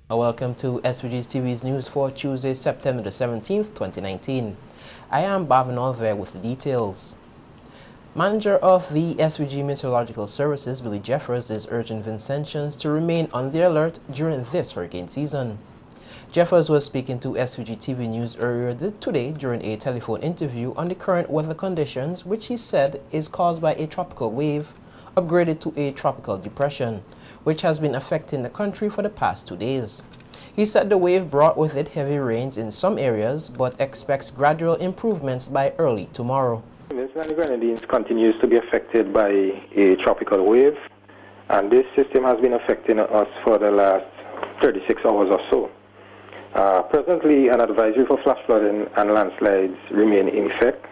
Welcome to SVG-TV's news for Tuesday, September the 17th, 2019. I am Bhavin Olver with the details. Manager of the SVG Meteorological Services, Billy Jeffers, is urging Vincentians to remain on the alert during this hurricane season. Jeffers was speaking to SVG-TV News earlier today during a telephone interview on the current weather conditions, which he said is caused by a tropical wave upgraded to a tropical depression, which has been affecting the country for the past 2 days. He said the wave brought with it heavy rains in some areas, but expects gradual improvements by early tomorrow. The Grenadines continues to be affected by a tropical wave, and this system has been affecting us for the last 36 hours or so. Presently, an advisory for flash flooding and landslides remain in effect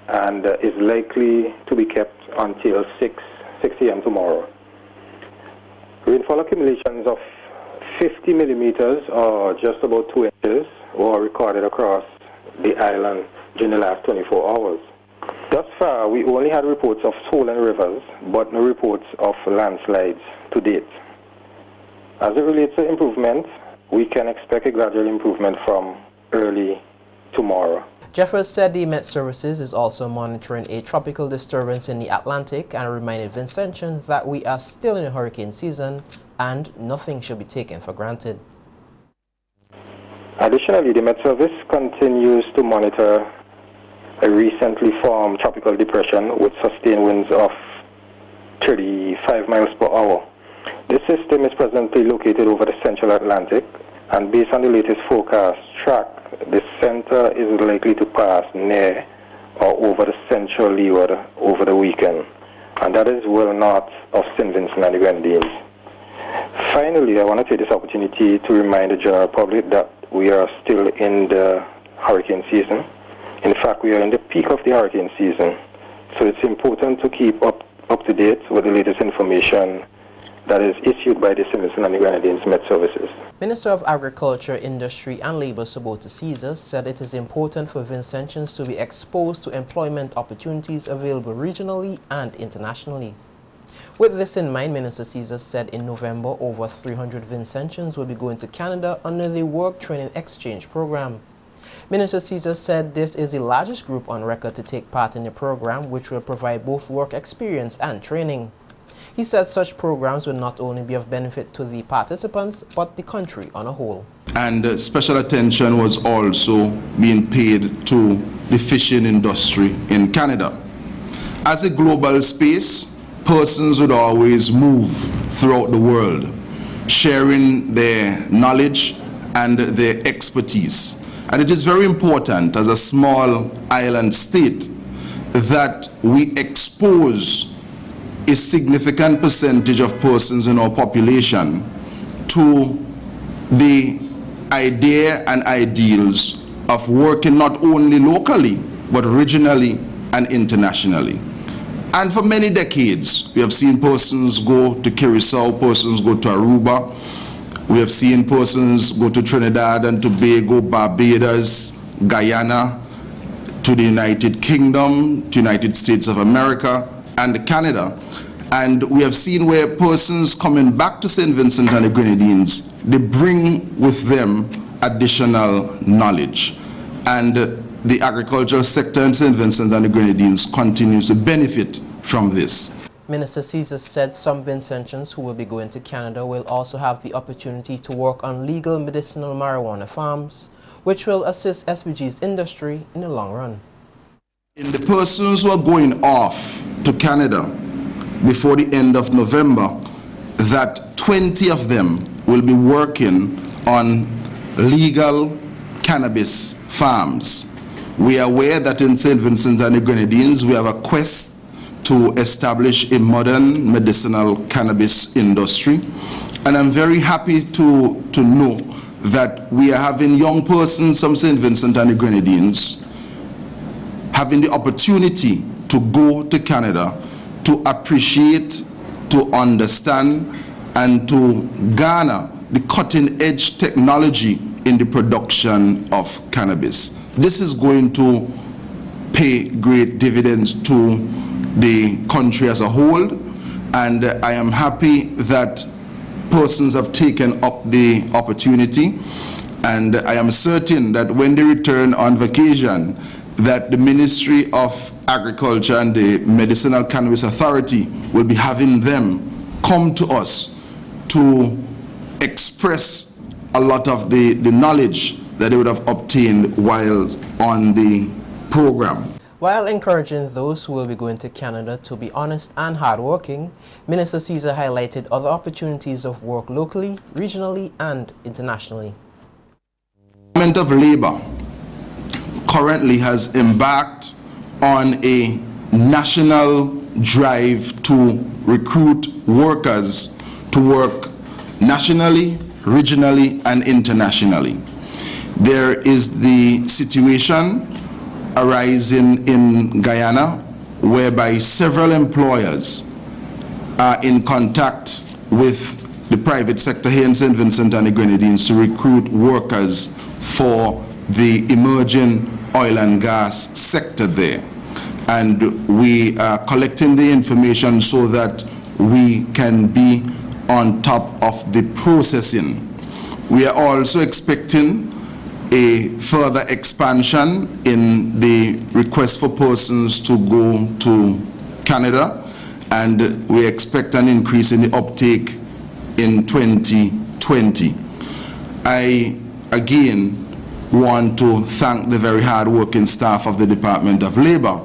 and is likely to be kept until 6 a.m. tomorrow. Rainfall accumulations of 50 millimeters, or just about 2 inches, were recorded across the island during the last 24 hours. Thus far, we only had reports of swollen rivers, but no reports of landslides to date. As it relates to improvement, we can expect a gradual improvement from early tomorrow. Jeffers said the Met Services is also monitoring a tropical disturbance in the Atlantic and reminded Vincentians that we are still in a hurricane season and nothing should be taken for granted. Additionally, the Met Service continues to monitor a recently formed tropical depression with sustained winds of 35 miles per hour. This system is presently located over the central Atlantic, and based on the latest forecast track, the center is likely to pass near or over the central leeward over the weekend, and that is well north of St. Vincent and the Grenadines. Finally, I want to take this opportunity to remind the general public that we are still in the hurricane season. In fact, we are in the peak of the hurricane season, so it's important to keep up to date with the latest information that is issued by the St. Vincent and the Grenadines Met Services. Minister of Agriculture, Industry and Labour Sobota Caesar said it is important for Vincentians to be exposed to employment opportunities available regionally and internationally. With this in mind, Minister Caesar said in November over 300 Vincentians will be going to Canada under the Work Training Exchange program. Minister Caesar said this is the largest group on record to take part in the program, which will provide both work experience and training. He said such programs will not only be of benefit to the participants, but the country on a whole. And special attention was also being paid to the fishing industry in Canada. As a global space, persons would always move throughout the world, sharing their knowledge and their expertise. And it is very important as a small island state that we expose a significant percentage of persons in our population to the idea and ideals of working not only locally, but regionally and internationally. And for many decades, we have seen persons go to Curacao, persons go to Aruba, we have seen persons go to Trinidad and Tobago, Barbados, Guyana, to the United Kingdom, to United States of America, and Canada. And we have seen where persons coming back to St. Vincent and the Grenadines, they bring with them additional knowledge. And the agricultural sector in St. Vincent and the Grenadines continues to benefit from this. Minister Caesar said some Vincentians who will be going to Canada will also have the opportunity to work on legal medicinal marijuana farms, which will assist SVG's industry in the long run. In the persons who are going off to Canada before the end of November, that 20 of them will be working on legal cannabis farms. We are aware that in St. Vincent and the Grenadines we have a quest to establish a modern medicinal cannabis industry, and I'm very happy to know that we are having young persons from St. Vincent and the Grenadines having the opportunity to go to Canada to appreciate, to understand, and to garner the cutting-edge technology in the production of cannabis. This is going to pay great dividends to the country as a whole, and I am happy that persons have taken up the opportunity, and I am certain that when they return on vacation, that the Ministry of Agriculture and the Medicinal Cannabis Authority will be having them come to us to express a lot of the knowledge that they would have obtained while on the program. While encouraging those who will be going to Canada to be honest and hardworking, Minister Caesar highlighted other opportunities of work locally, regionally, and internationally. The Department of Labor currently has embarked on a national drive to recruit workers to work nationally, regionally, and internationally. There is the situation arising in Guyana, whereby several employers are in contact with the private sector here in St. Vincent and the Grenadines to recruit workers for the emerging oil and gas sector there. And we are collecting the information so that we can be on top of the processing. We are also expecting a further expansion in the request for persons to go to Canada, and we expect an increase in the uptake in 2020. I again want to thank the very hard-working staff of the Department of Labor,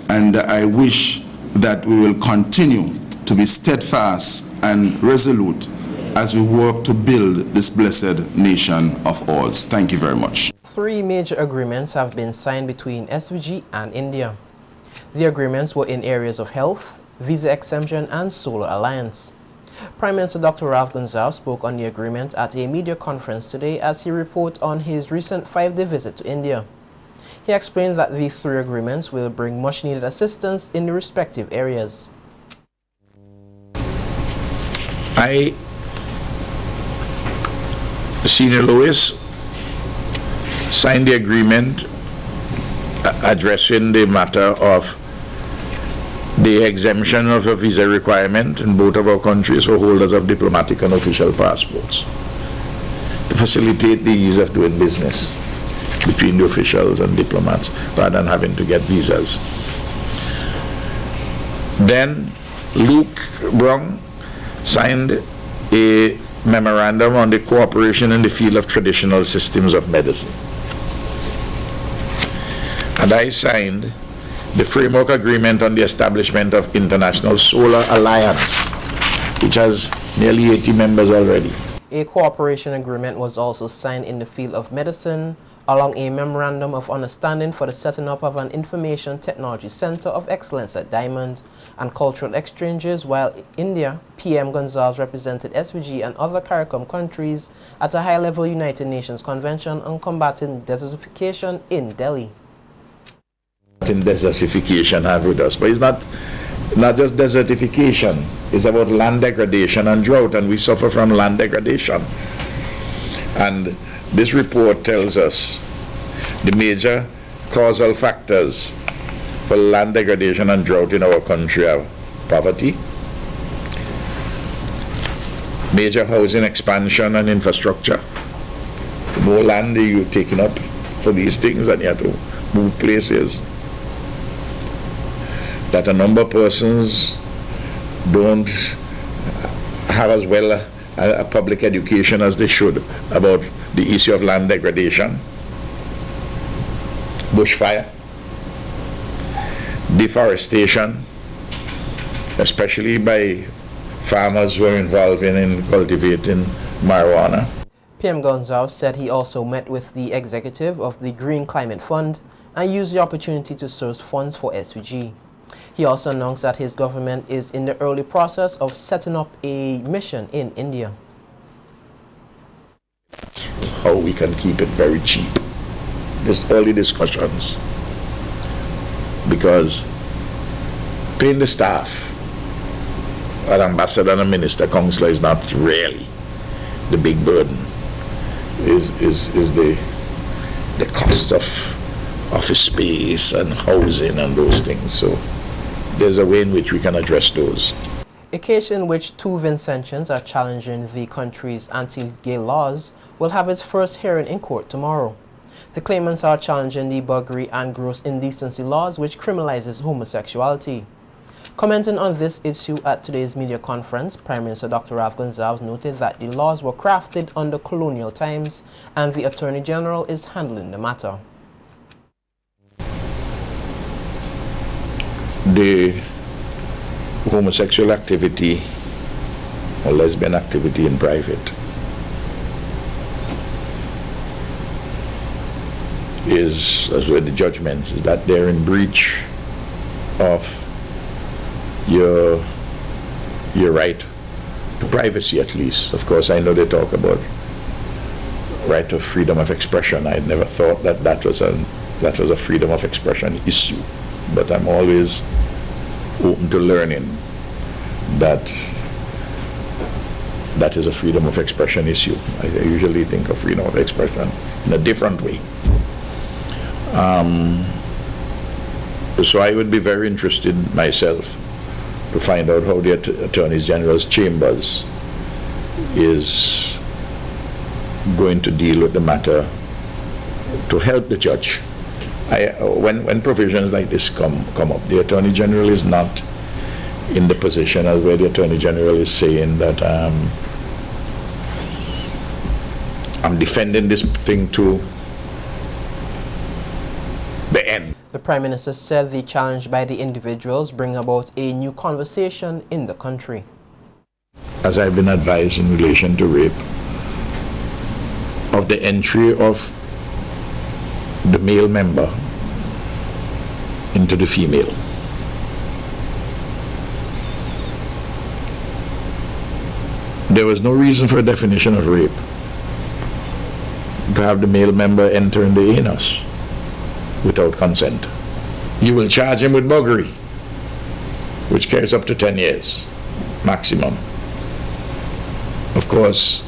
and I wish that we will continue to be steadfast and resolute as we work to build this blessed nation of ours. Thank you very much. 3 major agreements have been signed between SVG and India. The agreements were in areas of health, visa exemption, and solar alliance. Prime Minister Dr. Ralph Gonsalves spoke on the agreement at a media conference today as he reported on his recent 5-day visit to India. He explained that the 3 agreements will bring much-needed assistance in the respective areas. Senior Lewis signed the agreement addressing the matter of the exemption of a visa requirement in both of our countries for holders of diplomatic and official passports to facilitate the ease of doing business between the officials and diplomats rather than having to get visas. Then Luke Brown signed a memorandum on the cooperation in the field of traditional systems of medicine. And I signed the framework agreement on the establishment of International Solar Alliance, which has nearly 80 members already. A cooperation agreement was also signed in the field of medicine, along a memorandum of understanding for the setting up of an information technology center of excellence at Diamond and cultural exchanges, while India, PM Gonsalves represented SVG and other CARICOM countries at a high-level United Nations Convention on combating desertification in Delhi. In desertification have with us, but it's not just desertification, it's about land degradation and drought, and we suffer from land degradation. And this report tells us the major causal factors for land degradation and drought in our country are poverty, major housing expansion and infrastructure. The more land you're taking up for these things, and you have to move places. That a number of persons don't have as well a public education as they should about the issue of land degradation, bushfire, deforestation, especially by farmers who are involved in cultivating marijuana. PM Gonsalves said he also met with the executive of the Green Climate Fund and used the opportunity to source funds for SVG. He also announced that his government is in the early process of setting up a mission in India. How we can keep it very cheap. Just early discussions. Because paying the staff, an ambassador and a minister, councillor is not really the big burden. Is the cost of office space and housing and those things. So there's a way in which we can address those. A case in which two Vincentians are challenging the country's anti-gay laws will have its first hearing in court tomorrow. The claimants are challenging the buggery and gross indecency laws which criminalizes homosexuality. Commenting on this issue at today's media conference, Prime Minister Dr. Ralph Gonsalves noted that the laws were crafted under colonial times and the Attorney General is handling the matter. The homosexual activity or lesbian activity in private is, as where the judgments, is that they're in breach of your right to privacy, at least. Of course, I know they talk about right of freedom of expression. I had never thought that that was a freedom of expression issue, but I'm always open to learning that that is a freedom of expression issue. I usually think of freedom of expression in a different way. So I would be very interested myself to find out how the Attorney General's chambers is going to deal with the matter to help the judge. When provisions like this come up, the Attorney General is not in the position as where the Attorney General is saying that I'm defending this thing to the end. The Prime Minister said the challenge by the individuals bring about a new conversation in the country. As I've been advised in relation to rape, of the entry of the male member into the female. There was no reason for a definition of rape to have the male member enter in the anus without consent. You will charge him with buggery, which carries up to 10 years maximum. Of course,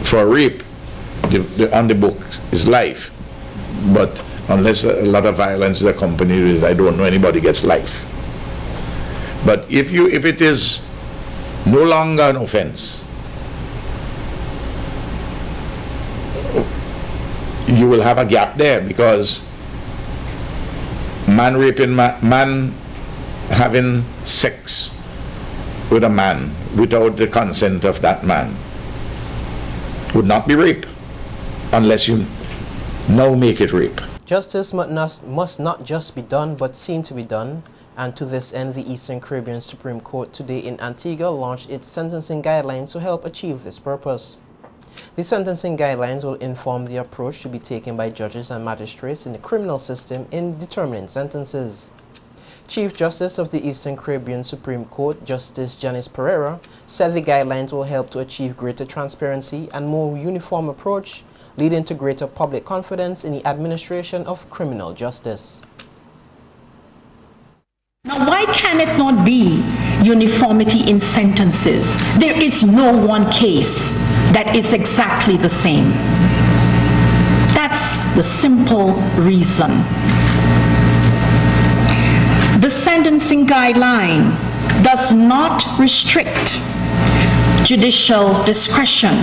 for rape, on the book is life, but unless a lot of violence is accompanied with it, I don't know anybody gets life. But if it is no longer an offense, you will have a gap there, because man raping man having sex with a man without the consent of that man would not be rape, unless you now make it rape. Justice must not just be done, but seen to be done, and to this end, the Eastern Caribbean Supreme Court today in Antigua launched its sentencing guidelines to help achieve this purpose. The sentencing guidelines will inform the approach to be taken by judges and magistrates in the criminal system in determining sentences. Chief Justice of the Eastern Caribbean Supreme Court, Justice Janice Pereira, said the guidelines will help to achieve greater transparency and more uniform approach, leading to greater public confidence in the administration of criminal justice. Now, why can it not be uniformity in sentences? There is no one case that is exactly the same. That's the simple reason. The sentencing guideline does not restrict judicial discretion.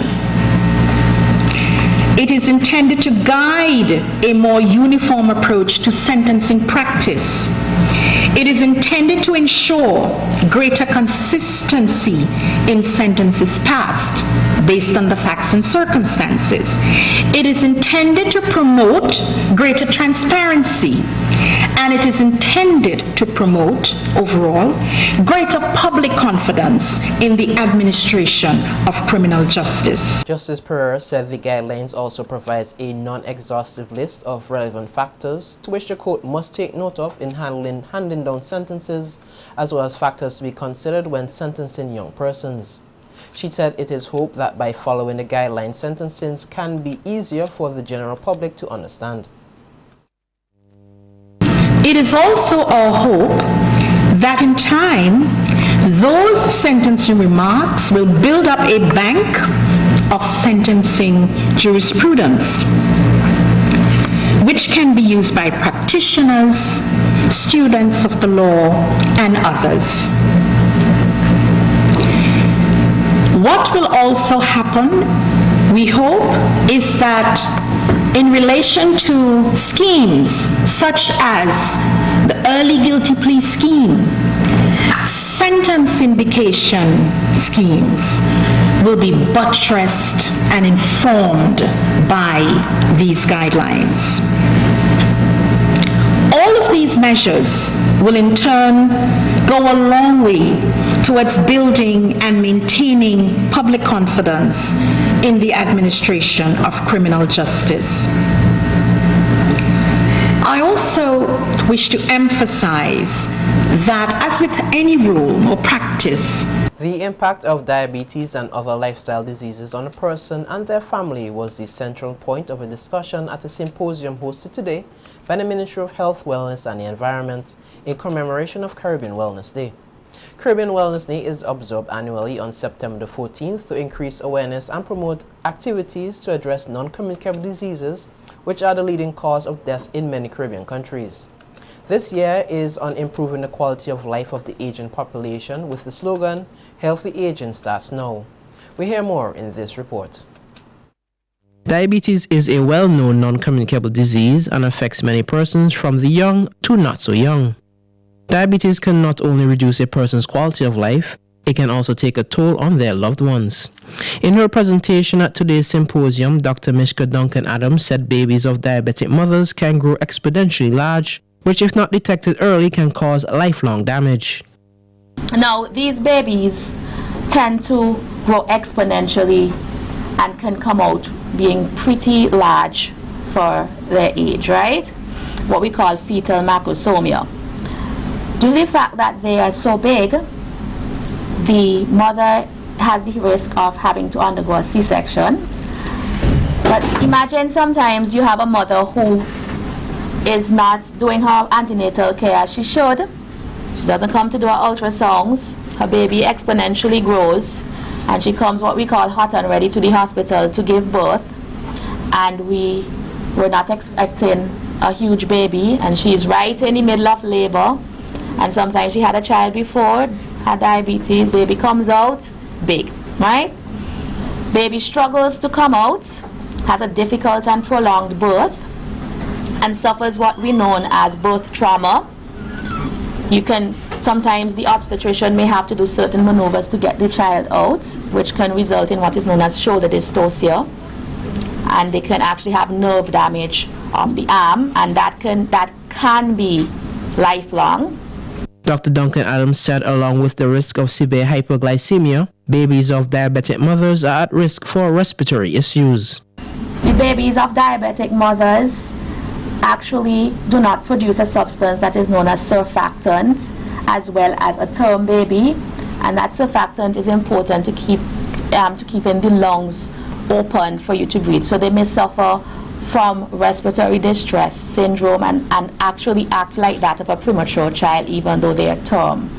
It is intended to guide a more uniform approach to sentencing practice. It is intended to ensure greater consistency in sentences passed based on the facts and circumstances. It is intended to promote greater transparency, and it is intended to promote, overall, greater public confidence in the administration of criminal justice. Justice Pereira said the guidelines also provides a non-exhaustive list of relevant factors to which the court must take note of in handing down sentences, as well as factors to be considered when sentencing young persons. She said it is hoped that by following the guidelines, sentencing can be easier for the general public to understand. It is also our hope that in time, those sentencing remarks will build up a bank of sentencing jurisprudence, which can be used by practitioners, students of the law, and others. What will also happen, we hope, is that in relation to schemes such as the early guilty plea scheme, sentence indication schemes will be buttressed and informed by these guidelines. All of these measures will in turn go a long way towards building and maintaining public confidence in the administration of criminal justice. I also wish to emphasize that, as with any rule or practice, the impact of diabetes and other lifestyle diseases on a person and their family was the central point of a discussion at a symposium hosted today by the Ministry of Health, Wellness and the Environment in commemoration of Caribbean Wellness Day. Caribbean Wellness Day is observed annually on September the 14th to increase awareness and promote activities to address non-communicable diseases, which are the leading cause of death in many Caribbean countries. This year is on improving the quality of life of the aging population with the slogan, "Healthy Aging Starts Now." We hear more in this report. Diabetes is a well-known non-communicable disease and affects many persons from the young to not so young. Diabetes can not only reduce a person's quality of life, it can also take a toll on their loved ones. In her presentation at today's symposium, Dr. Mishka Duncan Adams said babies of diabetic mothers can grow exponentially large, which if not detected early can cause lifelong damage. Now, these babies tend to grow exponentially and can come out being pretty large for their age, right? What we call fetal macrosomia. Due to the fact that they are so big, the mother has the risk of having to undergo a C-section. But imagine sometimes you have a mother who is not doing her antenatal care as she should. She doesn't come to do her ultrasounds. Her baby exponentially grows, and she comes what we call hot and ready to the hospital to give birth. And we were not expecting a huge baby, and she's right in the middle of labor. And sometimes she had a child before, had diabetes, baby comes out big, right? Baby struggles to come out, has a difficult and prolonged birth, and suffers what we know as birth trauma. Sometimes the obstetrician may have to do certain maneuvers to get the child out, which can result in what is known as shoulder dystocia. And they can actually have nerve damage of the arm, and that can be lifelong. Dr. Duncan Adams said along with the risk of severe hypoglycemia, babies of diabetic mothers are at risk for respiratory issues. The babies of diabetic mothers actually do not produce a substance that is known as surfactant, as well as a term baby, and that surfactant is important to keeping the lungs open for you to breathe. So they may suffer from respiratory distress syndrome and actually act like that of a premature child even though they are term.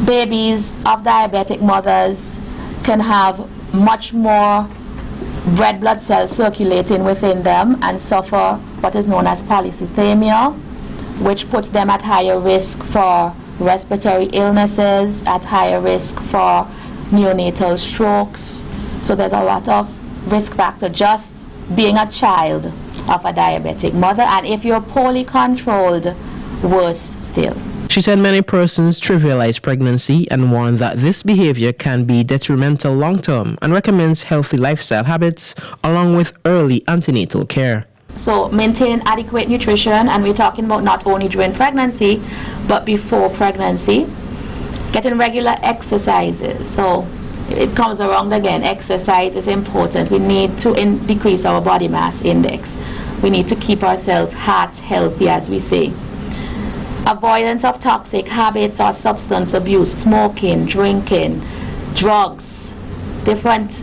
Babies of diabetic mothers can have much more red blood cells circulating within them and suffer what is known as polycythemia, which puts them at higher risk for respiratory illnesses, at higher risk for neonatal strokes. So there's a lot of risk factor just being a child of a diabetic mother, and if you're poorly controlled, worse still. She said many persons trivialize pregnancy and warned that this behavior can be detrimental long-term and recommends healthy lifestyle habits along with early antenatal care. So maintain adequate nutrition, and we're talking about not only during pregnancy but before pregnancy. Getting regular exercises. So it comes around again, exercise is important. We need to decrease our body mass index. We need to keep ourselves heart healthy, as we say. Avoidance of toxic habits or substance abuse, smoking, drinking, drugs,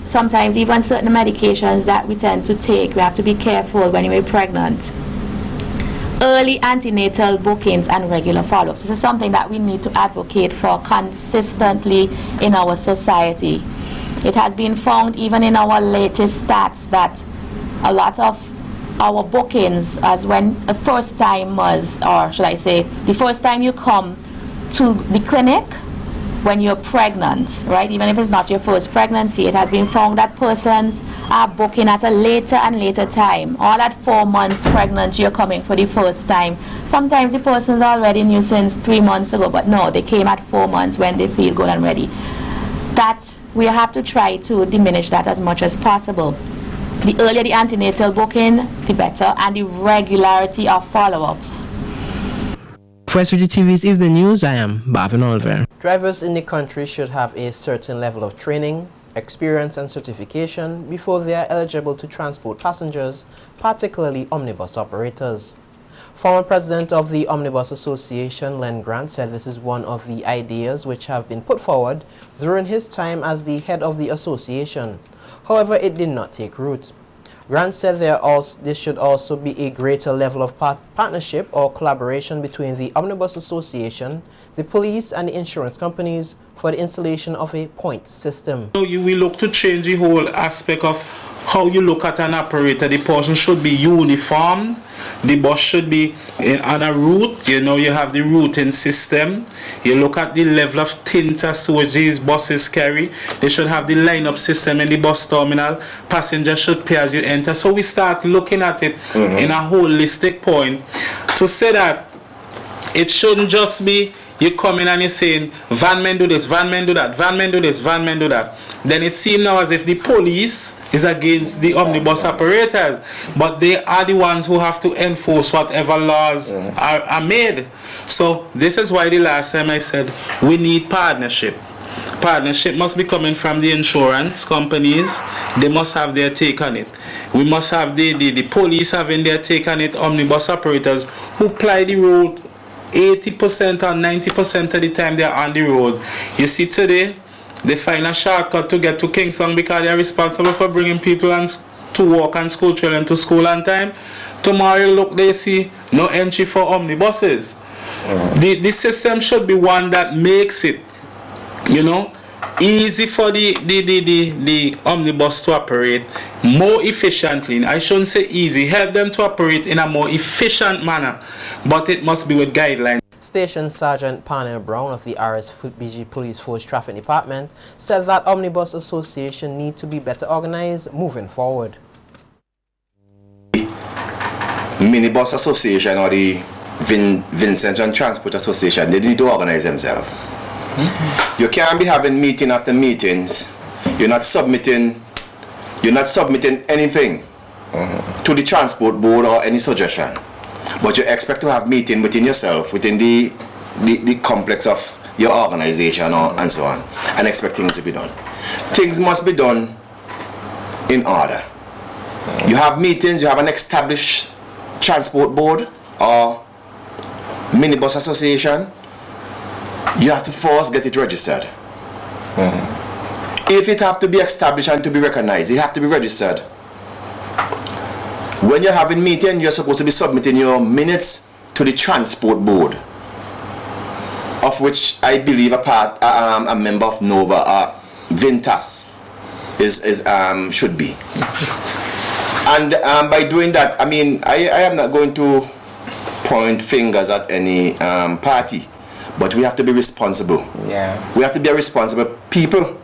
sometimes even certain medications that we tend to take. We have to be careful when we're pregnant. Early antenatal bookings and regular follow-ups. This is something that we need to advocate for consistently in our society. It has been found even in our latest stats that a lot of our bookings, as when the first timers, or should I say, the first time you come to the clinic, when you're pregnant, right? Even if it's not your first pregnancy, it has been found that persons are booking at a later and later time. All at 4 months pregnant, you're coming for the first time. Sometimes the person's already knew since 3 months ago, but no, they came at 4 months when they feel good and ready. That we have to try to diminish that as much as possible. The earlier the antenatal booking, the better, and the regularity of follow-ups. For SVG-TV's Evening News, I am Bavin Oliver. Drivers in the country should have a certain level of training, experience and certification before they are eligible to transport passengers, particularly omnibus operators. Former president of the Omnibus Association, Len Grant, said this is one of the ideas which have been put forward during his time as the head of the association. However, it did not take root. Grant said there should also be a greater level of partnership or collaboration between the Omnibus Association, the police and the insurance companies for the installation of a point system. So we look to change the whole aspect of how you look at an operator. The person should be uniformed. The bus should be on a route. You know, you have the routing system. You look at the level of tint as to which these buses carry. They should have the lineup system in the bus terminal. Passengers should pay as you enter. So we start looking at it in a holistic point to say that it shouldn't just be you come in and you're saying, van men do this, van men do that, van men do this, van men do that. Then it seems now as if the police is against the omnibus operators, but they are the ones who have to enforce whatever laws are made. So this is why the last time I said we need partnership. Partnership must be coming from the insurance companies. They must have their take on it. We must have the police having their take on it, omnibus operators who ply the road 80% or 90% of the time they are on the road. You see today, they find a shortcut to get to Kingston because they are responsible for bringing people to work and school children to school on time. Tomorrow, look, they see no entry for omnibuses. The system should be one that makes it, you know, easy for the omnibus to operate more efficiently. I shouldn't say easy, help them to operate in a more efficient manner, but it must be with guidelines. Station Sergeant Parnell Brown of the SVG Police Force Traffic Department said that Omnibus Association need to be better organized moving forward. Minibus Association or the Vincent and Transport Association, they need to organize themselves. You can't be having meeting after meetings. You're not submitting anything to the transport board or any suggestion, but you expect to have meeting within yourself, within the complex of your organization and so on, and expect things to be done. Things must be done in order. You have meetings, you have an established transport board or minibus association. You have to first get it registered. If it have to be established and to be recognized, it have to be registered. When you're having meeting, you're supposed to be submitting your minutes to the transport board, of which I believe a member of NOVA, Vintas, should be. And by doing that, I mean, I am not going to point fingers at any party. But we have to be responsible. Yeah. We have to be a responsible people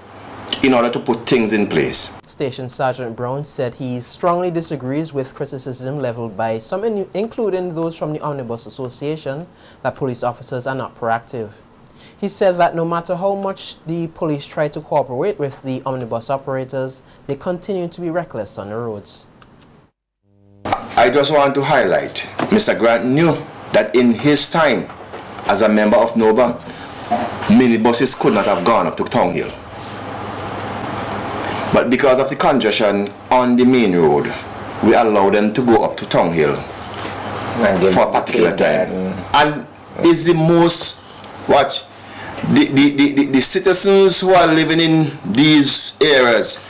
in order to put things in place. Station Sergeant Brown said he strongly disagrees with criticism leveled by some, including those from the Omnibus Association, that police officers are not proactive. He said that no matter how much the police try to cooperate with the omnibus operators, they continue to be reckless on the roads. I just want to highlight, Mr. Grant knew that in his time, as a member of NOVA, minibuses could not have gone up to Town Hill. But because of the congestion on the main road, we allow them to go up to Town Hill for a particular time. And it's the most, the citizens who are living in these areas,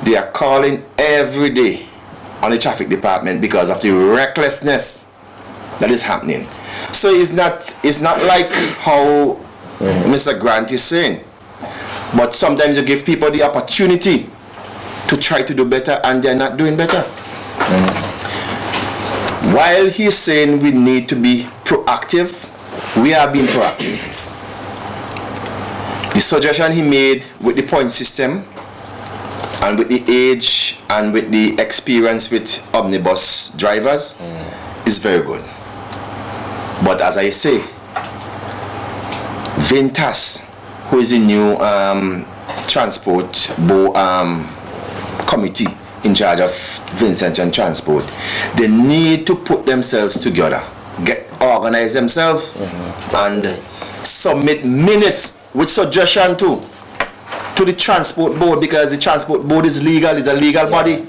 they are calling every day on the traffic department because of the recklessness that is happening. So it's not like how Mr. Grant is saying, but sometimes you give people the opportunity to try to do better and they're not doing better. While he's saying we need to be proactive, we are being proactive. The suggestion he made with the point system and with the age and with the experience with omnibus drivers is very good. But as I say, Vintas, who is the new transport committee in charge of Vincent and Transport, they need to put themselves together, organize themselves, and submit minutes with suggestion to the Transport Board, because the Transport Board is legal, is a legal body.